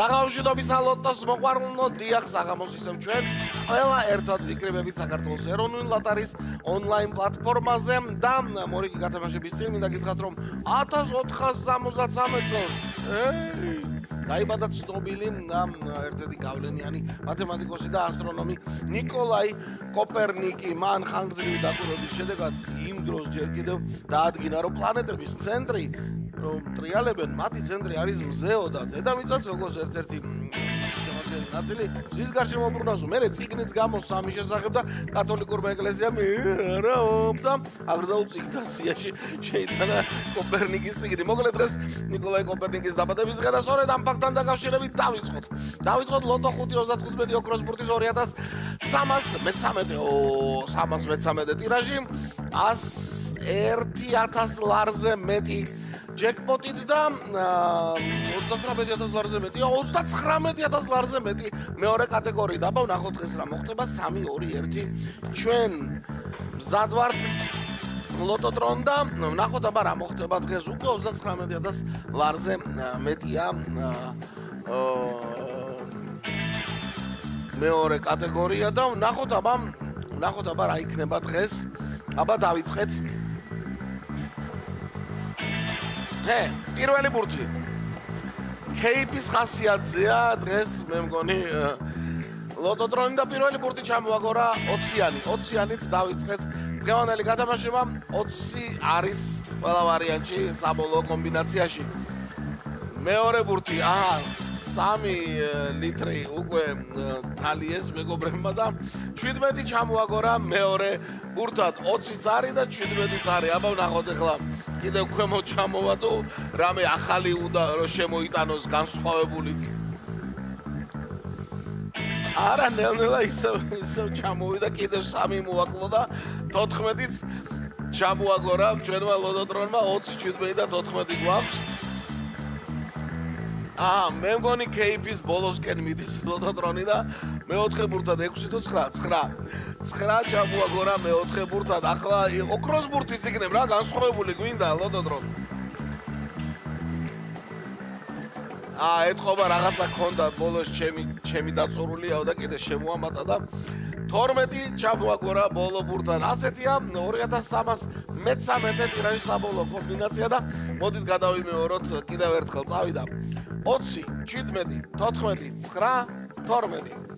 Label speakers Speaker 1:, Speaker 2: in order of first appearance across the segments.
Speaker 1: საგამშვიდობის ალოტოს მოყვარულნო დიახ საღამოს ისევ ჩვენ ყველა ერთად ვიკრიბებით საქართველოს ეროვნული ლოტარის ონლაინ პლატფორმაზე და მორიგი გათამაშების წინ მინდა გითხრათ რომ 1473 წელს დაიბადა ცნობილი ერთ-ერთი გავლენიანი მათემატიკოსი და ასტრონომი ნიკოლაი კოპერნიკი. მან ხანგრძლივი დაკვირვების შედეგად იმ დროს ჯერ კიდევ დაადგინა რომ პლანეტების ცენტრი ტრიალებენ მათი ცენტრი არის მზეო და დედამიწაც როგორც ერთ-ერთი შემადგენელი ნაწილი მზის გარშემო ბრუნავს. მერე წიგნიც გამოს სამის შესახებ და კათოლიკურმა ეკლესიამ და აღრძაულ წიგნასიაში შეიტანა კოპერნიკის წიგნი. მოკლედ დღეს ნიკოლაი კოპერნიკის დაბადების დღე და სწორედ ამ ფაქტთან დაკავშირებით დავიწყოთ ლოტო 535 ოქროს ბურთის 2313 ტირაჟი 101000 ლარზე მეტი ჯეკპოტით და 39000 ლარზე მეტი 39000 ლარზე მეტი მეორე კატეგორიით. აბა ვნახოთ დღეს რა მოხდება 3-2-1 ჩვენ მზად ვართ ლოტოტრონ და ვნახოთ აბა რა მოხდება დღეს უკვე 39000 ლარზე მეტია მეორე კატეგორია და ვნახოთ აბა რა იქნება დღეს. აბა დავიწყეთ. პირველი ბურთი KP-ის ხასიათზეა დღეს მე მგონი ლოტოტრონი და პირველი ბურთი ჩამოაგორა 20-ით დავიწყეთ დღევანდელი გათამაშება 20 არის ყველა ვარიანტში საბოლოო კომბინაციაში. მეორე ბურთი 3 ლიტრი უკვე თალიეს მეგობრებმა და 17 ჩამოაგორა მეორე ბურთად 20-იც არის და 17-იც არის. აბა ვნახოთ ახლა კიდევ ქვემოთ ჩამოვა თუ რამე ახალი უნდა რომ შემოიტანოს განსხვავებულით. არა ნელ-ნელა ისევ ჩამოვიდა კიდევ 3 მოაკლო და 14-იც ჩამოაგორა ჩვენმა ლოტოტრონმა 20, 17 და 14 გვაქვს. მე მგონი KP-ის ბოლოსკენ მიდის ლოტოტრონი და მეოთხე ბურთად 6 თუ 9 ჩამოაგორა მეოთხე ბურთად. ახლა ოქროს ბურთიც იქნებ რა განსხვავებული გვინდა ლოტოტრონ. ეთყობა რაღაცა ქონდა ბოლოს ჩემი დაწორულიაო და კიდე შემოამატა და 12 ჩამოაგორა ბოლო ბურთად. ასეთია 2313 ტირაჟის საბოლოო კომბინაცია და მოდით გადავიმეოროთ კიდევ ერთხელ წავიდა 20, 17, 14, 9, 12.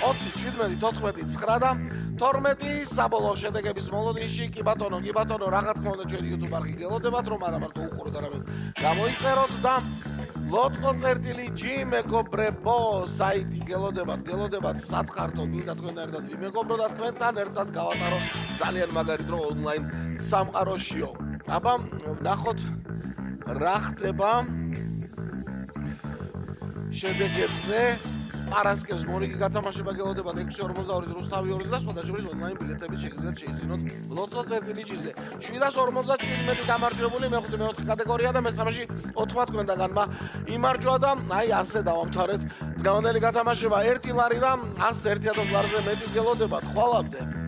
Speaker 1: 20, 17, 14, 9 და 12 საბოლოო შედეგების მოლოდინში კი ბატონო რა თქმა უნდა ჩვენი YouTube არხი გელოდებათ რომ არა მარტო უყუროთ არამედ გამოიწეროთ და ლოტო წერტილი G მეგობრებო საიტი გელოდებათ სათხართო მინდა თქვენ ერთად ვიმეგობრო და თქვენთან ერთად გავატარო ძალიან მაგარი დრო ონლაინ სამყაროშიო. აბა ვნახოთ რა ხდება შედეგებზე. პარასკევს მორიგი გათამაშება გელოდებათ 642 რუსთავი 2 და სხვადასხვა შორის ონლაინ ბილეთების შეგიძლიათ შეიძინოთ ლოტო წერტილი G-ზე. 757 გამარჯვებული მეოთხე კატეგორია და მესამეში 4 თქვენდაგანმა იმარჯვა და ასე დავამთავრეთ დღევანდელი გათამაშება 1 ლარი და 101000 ლარზე მეტი გელოდებათ. ხვალამდე.